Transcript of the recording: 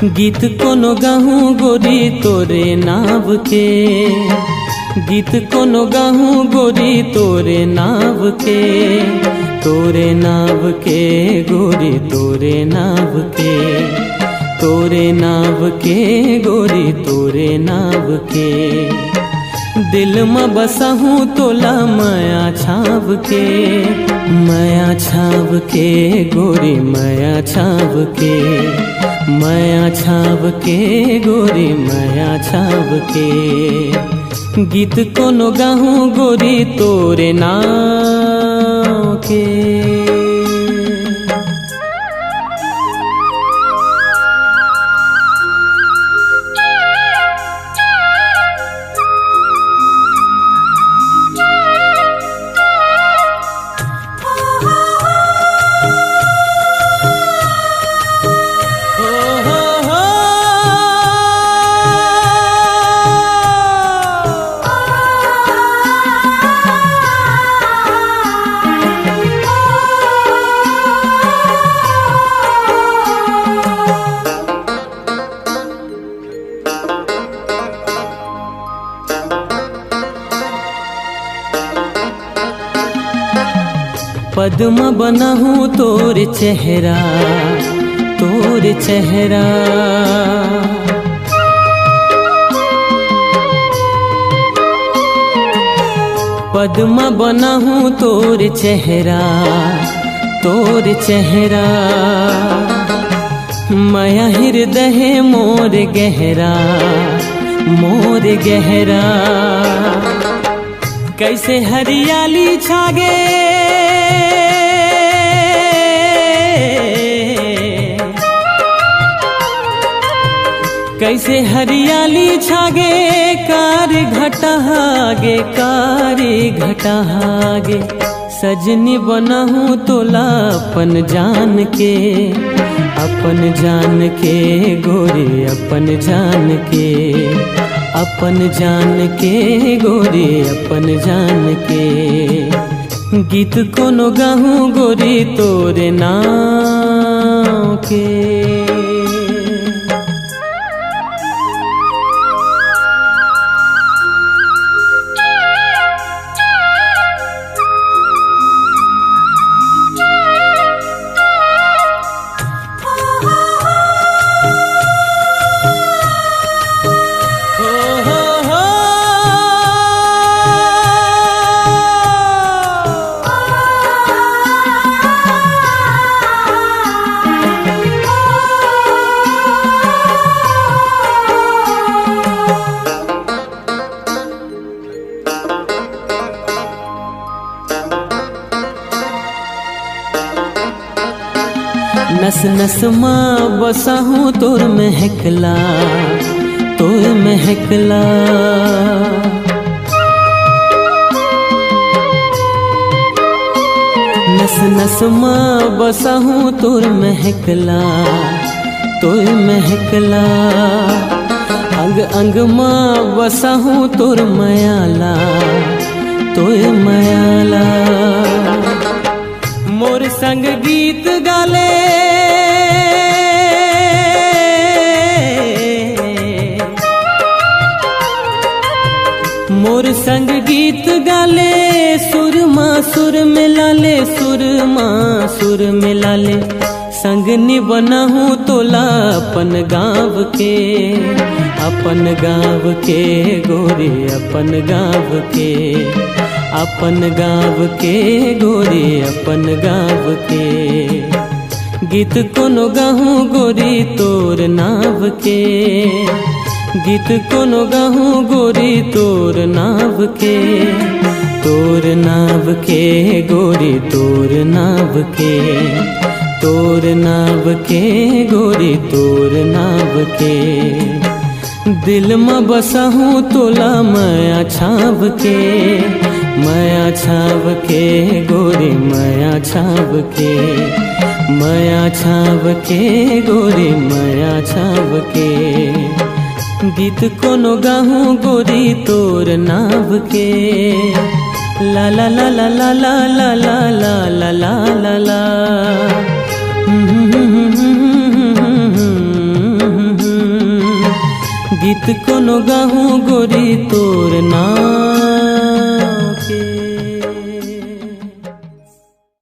गीत कोनो गाहूँ गोरी तोरे नाव के, गीत कोनो गाहूँ गोरी तोरे नाव के, तोरे नाव के गोरी तोरे नाव के, तोरे नाव के गोरी तोरे नाव के। दिल में बसहूँ तोला माया छाव के, माया छाव के गोरी माया छाव के, माया छाव के गोरी माया छाव के। गीत कोनो गाहूँ गोरी तोरे नाव के। पद्म बनाहूँ तोर चेहरा, तोर चेहरा पद्म बनाहूँ तोर चेहरा, तोर चेहरा। माया हृदय मोर गहरा, मोर गहरा। कैसे हरियाली छागे, कैसे हरियाली छागे कार घटागे, कार घटागे। सजनी बनाहूँ तोला अपन जान के, अपन जान के गोरी अपन जान के, अपन जान के गोरी अपन जान के। गीत कोनो गाहूँ गोरी तोरे नाव के। नस नस माँ बसाहूँ तोर महकला, तोर महकला। नस नस माँ बसाहूँ तोर महकला, तोर महकला। अंग अंग माँ बसाहूँ तोर मयाला, तोर मयाला। मोर संग गीत गाले, मोर संग गीत गाले। सुरमा सुर मिला ले, सुरमा सुर मिला ले। संग निबनाहूँ तोला अपन गाँव के, अपन गाँव के गोरी अपन गाँव के, अपन गाँव के गोरी अपन गाँव के। गीत कोनो गाहूँ गोरी तोर नाव के, गीत कोनो गाहूँ गोरी तोर नाव के, तोर नाव के गोरी तोर नाव के, तोर नाव के गोरी तोर नाव के। दिल में बसाहूँ तोला माया छाव के, माया छाव के गोरी माया छाव के, माया छाव के गोरी माया छाव के। गीत कोनो गाहूँ गोरी तोर नाव के। ला ला ला ला ला ला ला ला ला ला ला ला। गीत कोनो गाहूँ गोरी तोर नाम